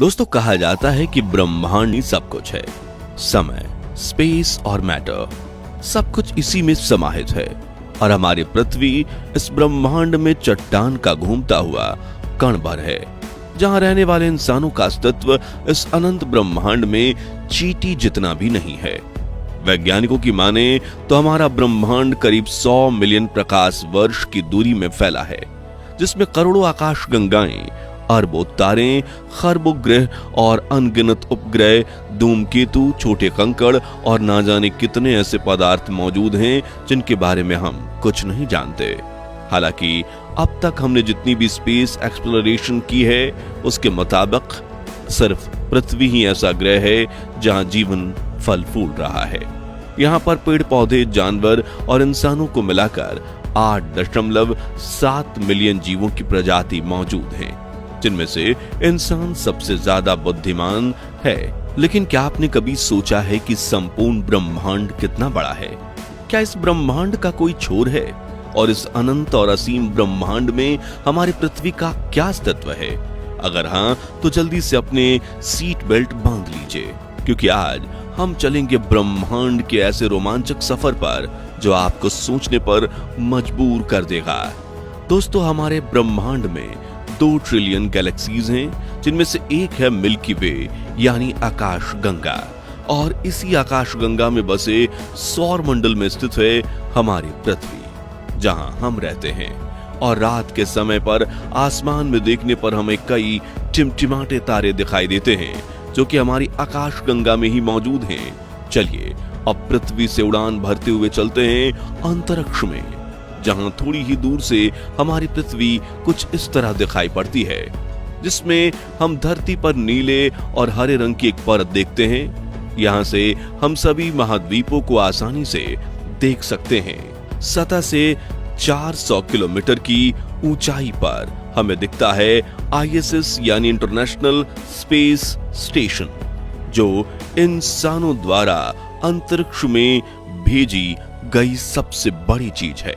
दोस्तों, कहा जाता है कि ब्रह्मांड ही सब कुछ है। समय, स्पेस और मैटर, सब कुछ इसी में समाहित है। और हमारी पृथ्वी इस ब्रह्मांड में चट्टान का घूमता हुआ कण भर है, जहां रहने वाले इंसानों का अस्तित्व इस अनंत ब्रह्मांड में चींटी जितना भी नहीं है। वैज्ञानिकों की माने तो हमारा ब्रह्मांड करीब 100 मिलियन प्रकाश वर्ष की दूरी में फैला है, जिसमें करोड़ों आकाश गंगाएं, अरबों तारे, खरबों ग्रह और अनगिनत उपग्रह, धूमकेतु, छोटे कंकड़ और ना जाने कितने ऐसे पदार्थ मौजूद हैं जिनके बारे में हम कुछ नहीं जानते। हालांकि अब तक हमने जितनी भी स्पेस एक्सप्लोरेशन की है, उसके मुताबिक सिर्फ पृथ्वी ही ऐसा ग्रह है जहां जीवन फल फूल रहा है। यहाँ पर पेड़ पौधे, जानवर और इंसानों को मिलाकर 8.7 मिलियन जीवों की प्रजाति मौजूद हैं, जिनमें से इंसान सबसे ज्यादा बुद्धिमान है। लेकिन क्या आपने कभी सोचा है कि संपूर्ण ब्रह्मांड कितना बड़ा है? क्या इस ब्रह्मांड का कोई छोर है? और इस अनंत और असीम ब्रह्मांड में हमारी पृथ्वी का क्या अस्तित्व है? अगर हाँ, तो जल्दी से अपने सीट बेल्ट बांध लीजिए, क्योंकि आज हम चलेंगे ब्रह्मांड के ऐसे रोमांचक सफर पर जो आपको सोचने पर मजबूर कर देगा। दोस्तों, हमारे ब्रह्मांड में 2 ट्रिलियन गैलेक्सीज हैं, जिनमें से एक है मिल्की वे यानी आकाश गंगा। और इसी आकाश गंगा में बसे सौर मंडल में स्थित है हमारी पृथ्वी, जहां हम रहते हैं। और रात के समय पर आसमान में देखने पर हमें कई टिमटिमाते तारे दिखाई देते हैं, जो कि हमारी आकाश गंगा में ही मौजूद हैं। चलिए अब पृथ्वी से उड़ान भरते हुए चलते हैं अंतरिक्ष में, जहां थोड़ी ही दूर से हमारी पृथ्वी कुछ इस तरह दिखाई पड़ती है, जिसमें हम धरती पर नीले और हरे रंग की एक परत देखते हैं। यहां से हम सभी महाद्वीपों को आसानी से देख सकते हैं। सतह से 400 किलोमीटर की ऊंचाई पर हमें दिखता है ISS यानी इंटरनेशनल स्पेस स्टेशन, जो इंसानों द्वारा अंतरिक्ष में भेजी गई सबसे बड़ी चीज है।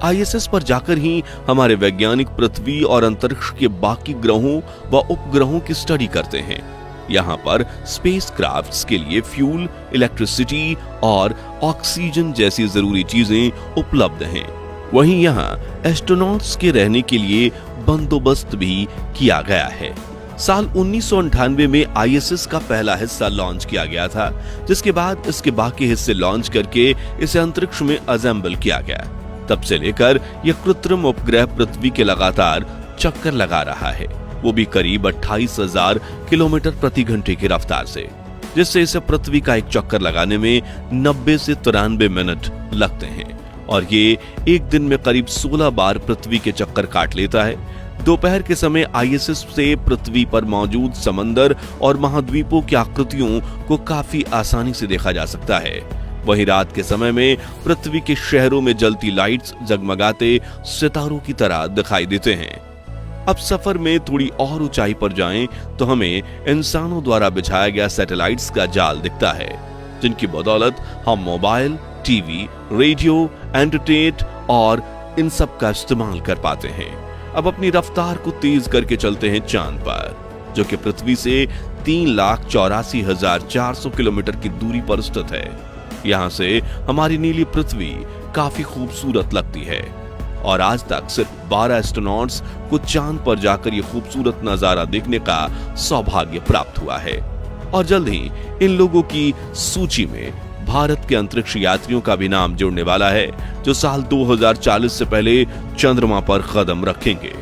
ISS पर जाकर ही हमारे वैज्ञानिक पृथ्वी और अंतरिक्ष के बाकी ग्रहों व उपग्रहों की स्टडी करते हैं। यहाँ पर स्पेसक्राफ्ट्स के लिए फ्यूल, इलेक्ट्रिसिटी और ऑक्सीजन जैसी जरूरी चीजें उपलब्ध हैं। वहीं यहाँ एस्ट्रोनॉट्स के रहने के लिए बंदोबस्त भी किया गया है। साल 1998 में ISS का पहला हिस्सा लॉन्च किया गया था, जिसके बाद इसके बाकी हिस्से लॉन्च करके इसे अंतरिक्ष में असेंबल किया गया। तब से लेकर यह कृत्रिम उपग्रह पृथ्वी के लगातार चक्कर लगा रहा है, वो भी करीब 28,000 किलोमीटर प्रति घंटे की रफ्तार से, जिससे इसे पृथ्वी का एक चक्कर लगाने में 90 से 93 मिनट लगते हैं। और ये एक दिन में करीब 16 बार पृथ्वी के चक्कर काट लेता है। दोपहर के समय ISS से पृथ्वी पर मौजूद समंदर और महाद्वीपों की आकृतियों को काफी आसानी से देखा जा सकता है। वहीं रात के समय में पृथ्वी के शहरों में जलती लाइट्स जगमगाते सितारों की तरह दिखाई देते हैं। अब सफर में थोड़ी और ऊंचाई पर जाएं तो हमें इंसानों द्वारा बिछाया गया सैटेलाइट्स का जाल दिखता है, जिनकी बदौलत हम मोबाइल, टीवी, रेडियो, इंटरनेट और इन सब का इस्तेमाल कर पाते हैं। अब अपनी रफ्तार को तेज करके चलते हैं चांद पर, जो कि पृथ्वी से 3,84,400 किलोमीटर की दूरी पर स्थित है। यहाँ से हमारी नीली पृथ्वी काफी खूबसूरत लगती है। और आज तक सिर्फ 12 एस्ट्रोनॉट्स को चांद पर जाकर ये खूबसूरत नजारा देखने का सौभाग्य प्राप्त हुआ है। और जल्द ही इन लोगों की सूची में भारत के अंतरिक्ष यात्रियों का भी नाम जुड़ने वाला है, जो साल 2040 से पहले चंद्रमा पर कदम रखेंगे।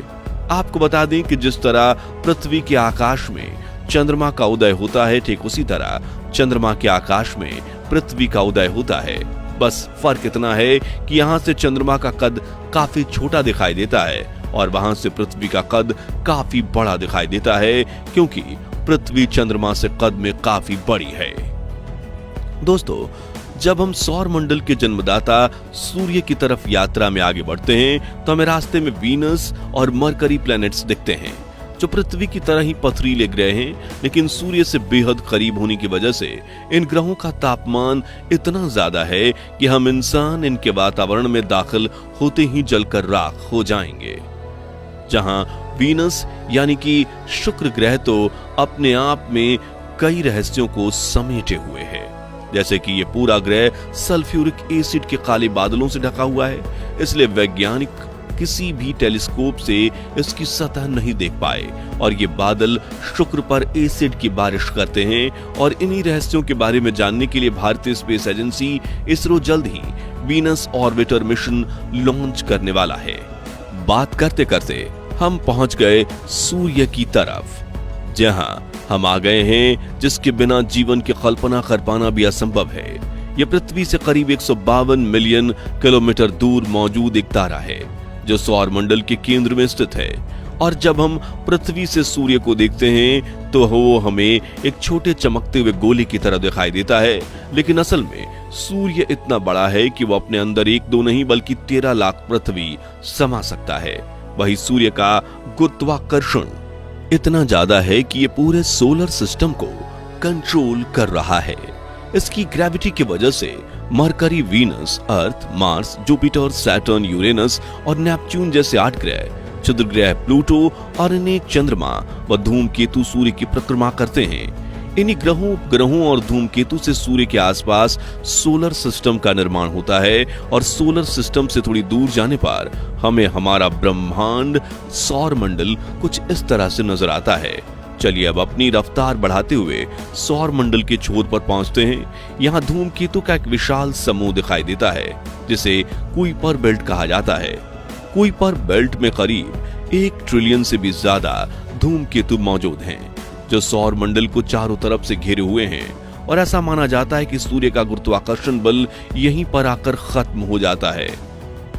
आपको बता दें कि जिस तरह पृथ्वी के आकाश में चंद्रमा का उदय होता है, ठीक उसी तरह चंद्रमा के आकाश में पृथ्वी का उदय होता है। बस फर्क इतना है कि यहाँ से चंद्रमा का कद काफी छोटा दिखाई देता है और वहां से पृथ्वी का कद काफी बड़ा दिखाई देता है, क्योंकि पृथ्वी चंद्रमा से कद में काफी बड़ी है। दोस्तों, जब हम सौर मंडल के जन्मदाता सूर्य की तरफ यात्रा में आगे बढ़ते हैं, तो हमें रास्ते में वीनस और मरकरी प्लैनेट्स दिखते हैं, जो पृथ्वी की तरह ही पथरीले ग्रह हैं, लेकिन सूर्य से बेहद करीब होने की वजह से इन ग्रहों का तापमान इतना ज्यादा है कि हम इंसान इनके वातावरण में दाखिल होते ही जलकर राख हो जाएंगे। जहां वीनस यानी कि शुक्र ग्रह तो अपने आप में कई रहस्यों को समेटे हुए है। जैसे कि ये पूरा ग्रह सल्फ्यूरिक एसिड के काले बादलों से ढका हुआ है, इसलिए वैज्ञानिक किसी भी टेलीस्कोप से इसकी सतह नहीं देख पाए और ये बादल शुक्र पर एसिड की बारिश करते हैं। और इन्हीं रहस्यों के बारे में जानने के लिए भारतीय स्पेस एजेंसी इसरो जल्द ही वीनस ऑर्बिटर मिशन लॉन्च करने वाला है। बात करते करते हम पहुंच गए सूर्य की तरफ, जहां हम आ गए हैं जिसके बिना जीवन की कल्पना कर पाना भी असंभव है। यह पृथ्वी से करीब 152 मिलियन किलोमीटर दूर मौजूद एक तारा है जो सौर मंडल के केंद्र में स्थित है। और जब हम पृथ्वी से सूर्य को देखते हैं तो वो हमें एक छोटे चमकते हुए गोले की तरह दिखाई देता है, लेकिन असल में सूर्य इतना बड़ा है कि वो अपने अंदर एक दो नहीं बल्कि 13 लाख पृथ्वी समा सकता है। वही सूर्य का गुरुत्वाकर्षण इतना ज्यादा है कि ये पूरे सोलर सिस्टम को कंट्रोल कर रहा है। इसकी ग्रेविटी की वजह से मरकरी, वीनस, अर्थ, मार्स, जुपिटर, सैटर्न, यूरेनस और नेपच्यून जैसे 8 ग्रह, क्षुद्र ग्रह प्लूटो और अनेक चंद्रमा व धूमकेतु सूर्य की परिक्रमा करते हैं। इन्हीं ग्रहों, उपग्रहों और धूमकेतु से सूर्य के आसपास सोलर सिस्टम का निर्माण होता है और सोलर सिस्टम से थोड़ी दूर जाने पर हमें हमारा ब्रह्मांड सौर मंडल कुछ इस तरह से नजर आता है। चलिए अब अपनी रफ्तार बढ़ाते हुए सौर मंडल के छोर पर पहुंचते हैं। यहाँ धूमकेतु का एक विशाल समूह दिखाई देता है जिसे कुइपर बेल्ट कहा जाता है। कुइपर बेल्ट में करीब 1 ट्रिलियन से भी ज्यादा धूमकेतु मौजूद हैं जो सौर मंडल को चारों तरफ से घेरे हुए हैं और ऐसा माना जाता है कि सूर्य का गुरुत्वाकर्षण बल यहीं पर आकर खत्म हो जाता है।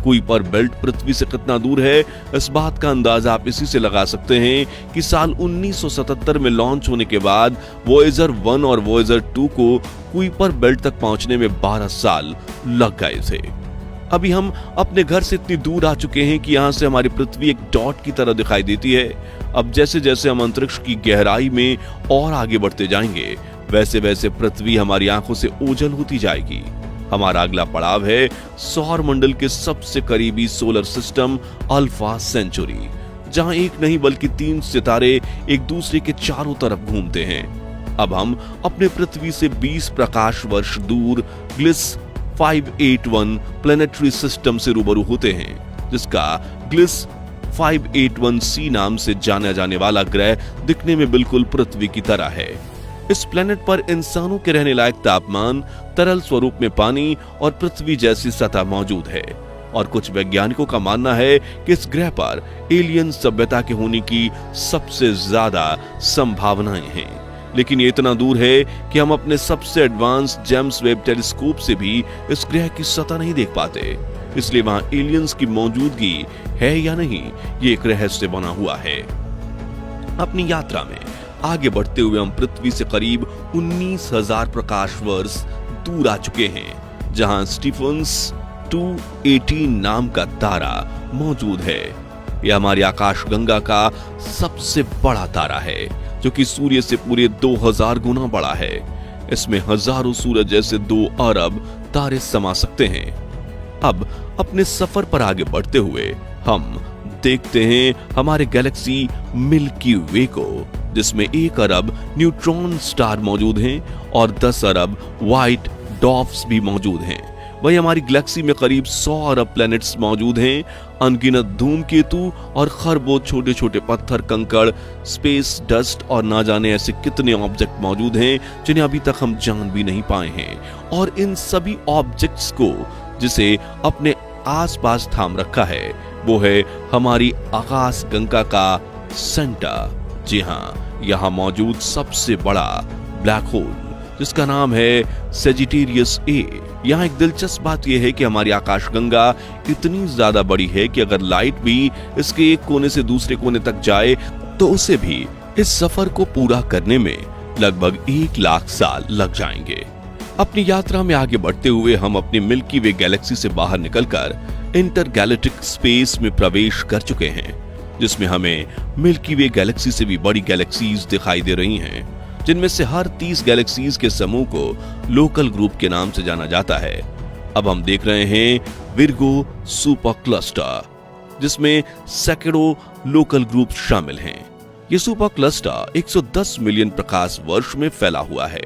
कुइपर बेल्ट पृथ्वी से कितना दूर है, इस बात का अंदाजा आप इसी से लगा सकते हैं कि साल 1977 में लॉन्च होने के बाद वॉयेजर 1 और वॉयेजर 2 को कुइपर बेल्ट तक पहुंचने में 12 साल लग गए थे। अभी हम अपने घर से इतनी दूर आ चुके हैं कि यहाँ से हमारी पृथ्वी एक डॉट की तरह दिखाई देती है। अब जैसे जैसे हम अंतरिक्ष की गहराई में और आगे बढ़ते जाएंगे, वैसे वैसे पृथ्वी हमारी आंखों से ओझल होती जाएगी। हमारा अगला पड़ाव है सौर मंडल के सबसे करीबी सोलर सिस्टम अल्फा सेंचुरी, जहां एक नहीं बल्कि 3 सितारे एक दूसरे के चारों तरफ घूमते हैं। अब हम अपने पृथ्वी से 20 प्रकाश वर्ष दूर ग्लिस 581 प्लैनेटरी सिस्टम से रूबरू होते हैं, जिसका ग्लिस 581c नाम से जाना जाने वाला ग्रह दिखने में बिल्कुल पृथ्वी की तरह है। इस प्लेनेट पर इंसानों के रहने लायक तापमान, तरल स्वरूप में पानी और पृथ्वी जैसी सतह मौजूद है। और कुछ वैज्ञानिकों का मानना है कि इस ग्रह पर एलियन सभ्यता के होने की सबसे ज्यादा संभावनाएं हैं। लेकिन ये इतना दूर है कि हम अपने सबसे एडवांस जेम्स वेब टेलीस्कोप से भी इस ग्रह की सतह नहीं देख पाते। इसलिए वहां एलियंस की मौजूदगी है या नहीं, ये एक रहस्य बना हुआ है। अपनी यात्रा में आगे बढ़ते हुए हम पृथ्वी से करीब 19,000 प्रकाश वर्ष दूर आ चुके हैं, जहां स्टीफन्स 218 नाम का तारा मौजूद है। यह हमारी आकाशगंगा का सबसे बड़ा तारा है, जो कि सूर्य से पूरे 2000 गुना बड़ा है। इसमें हजारों सूरज जैसे 2 अरब तारे समा सकते हैं। अब अपने सफर पर आगे बढ़ते हुए हम देखते हैं हमारे गैलेक्सी मिल्की वे को, जिसमें 1 अरब न्यूट्रॉन स्टार मौजूद हैं और 10 अरब व्हाइट डॉर्फ्स भी मौजूद हैं। वही हमारी गैलेक्सी में करीब 100 अरब प्लैनेट्स मौजूद हैं, अनगिनत धूमकेतु और खरबों छोटे छोटे पत्थर, कंकड़, स्पेस डस्ट और ना जाने ऐसे कितने ऑब्जेक्ट मौजूद हैं जिन्हें अभी तक हम जान भी नहीं पाए हैं। और इन सभी ऑब्जेक्ट्स को जिसे अपने आसपास थाम रखा है वो है हमारी आकाशगंगा का सेंटर। जी हाँ, यहाँ मौजूद सबसे बड़ा ब्लैक होल, जिसका नाम है सेजिटेरियस ए। यहाँ एक दिलचस्प बात यह है कि हमारी आकाशगंगा इतनी ज्यादा बड़ी है कि अगर लाइट भी इसके एक कोने से दूसरे कोने तक जाए तो उसे भी इस सफर को पूरा करने में लगभग 1 लाख साल लग जाएंगे। अपनी यात्रा में आगे बढ़ते हुए हम अपनी मिल्की वे गैलेक्सी से बाहर निकलकर इंटरगैलेक्टिक स्पेस में प्रवेश कर चुके हैं, जिसमें हमें मिल्की वे गैलेक्सी से भी बड़ी गैलेक्सीज दिखाई दे रही हैं, जिनमें से हर 30 गैलेक्सीज के समूह को लोकल ग्रुप के नाम से जाना जाता है। अब हम देख रहे हैं विर्गो सुपर क्लस्टर, जिसमें सैकड़ों लोकल ग्रुप शामिल हैं। ये सुपर क्लस्टर 110 मिलियन प्रकाश वर्ष में फैला हुआ है।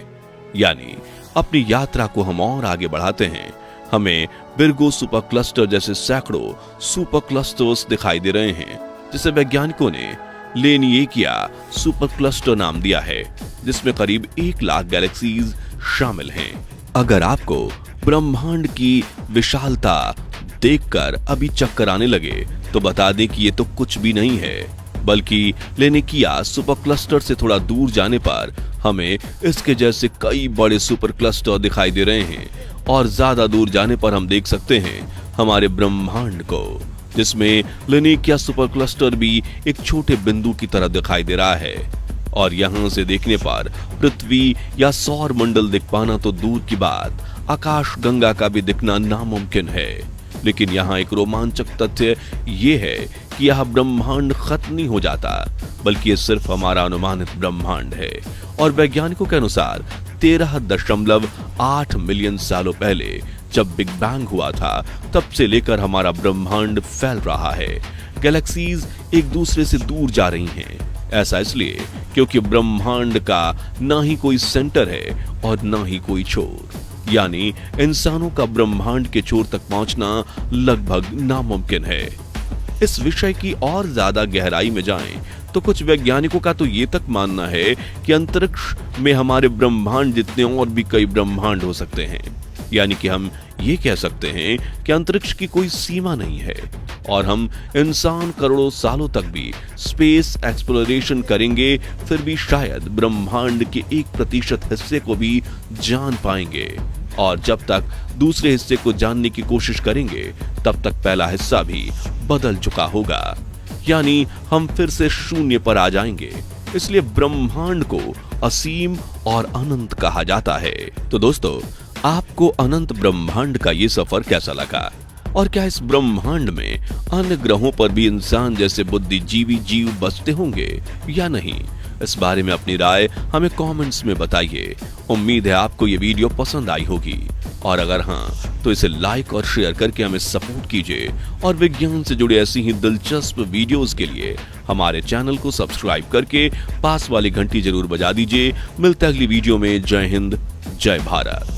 यानी अपनी यात्रा को हम और आगे बढ़ाते हैं, हमें विर्गो सुपर क्लस्टर जैसे सैकड़ों सुपर क्लस्टर्स दिखाई दे रहे हैं, जिसे वैज्ञानिकों ने लेनिएकिया सुपर क्लस्टर नाम दिया है, जिसमें करीब 1 लाख गैलेक्सीज शामिल हैं। अगर आपको ब्रह्मांड की विशालता देखकर अभी चक्कर आने लगे तो बता दें कि ये तो कुछ भी नहीं है, बल्कि लेनिएकिया सुपर क्लस्टर से थोड़ा दूर जाने पर हमें इसके जैसे कई बड़े सुपर क्लस्टर दिखाई दे रहे हैं और ज्यादा दूर जाने पर हम देख सकते हैं हमारे ब्रह्मांड को, जिसमें लेनिएकिया सुपर क्लस्टर भी एक छोटे बिंदु की तरह दिखाई दे रहा है। और यहां से देखने पर पृथ्वी या सौर मंडल दिख पाना तो दूर की बात, आकाश गंगा का भी दिखना नामुमकिन है। लेकिन यहाँ एक रोमांचक तथ्य ये है कि यह ब्रह्मांड खत्म नहीं हो जाता, बल्कि ये सिर्फ हमारा अनुमानित ब्रह्मांड है। और वैज्ञानिकों के अनुसार 13.8 मिलियन सालों पहले जब बिग बैंग हुआ था, तब से लेकर हमारा ब्रह्मांड फैल रहा है। गैलेक्सीज एक दूसरे से दूर जा रही हैं। ऐसा इसलिए क्योंकि ब्रह्मांड का ना ही कोई सेंटर है और ना ही कोई छोर, यानी इंसानों का ब्रह्मांड के छोर तक पहुंचना लगभग नामुमकिन है। इस विषय की और ज्यादा गहराई में जाएं तो कुछ वैज्ञानिकों का तो ये तक मानना है कि अंतरिक्ष में हमारे ब्रह्मांड जितने और भी कई ब्रह्मांड हो सकते हैं। यानी कि हम ये कह सकते हैं कि अंतरिक्ष की कोई सीमा नहीं है और हम इंसान करोड़ों सालों तक भी स्पेस एक्सप्लोरेशन करेंगे, फिर भी शायद ब्रह्मांड के 1% हिस्से को भी जान पाएंगे। और जब तक दूसरे हिस्से को जानने की कोशिश करेंगे, तब तक पहला हिस्सा भी बदल चुका होगा, यानी हम फिर से शून्य पर आ जाएंगे। इसलिए ब्रह्मांड को असीम और अनंत कहा जाता है। तो दोस्तों, आपको अनंत ब्रह्मांड का ये सफर कैसा लगा? और क्या इस ब्रह्मांड में अन्य ग्रहों पर भी इंसान जैसे बुद्धिजीवी जीव बसते होंगे या नहीं? इस बारे में अपनी राय हमें कमेंट्स में बताइए। उम्मीद है आपको ये वीडियो पसंद आई होगी, और अगर हाँ तो इसे लाइक और शेयर करके हमें सपोर्ट कीजिए। और विज्ञान से जुड़े ऐसी ही दिलचस्प वीडियोस के लिए हमारे चैनल को सब्सक्राइब करके पास वाली घंटी जरूर बजा दीजिए। मिलते हैं अगली वीडियो में। जय हिंद, जय भारत।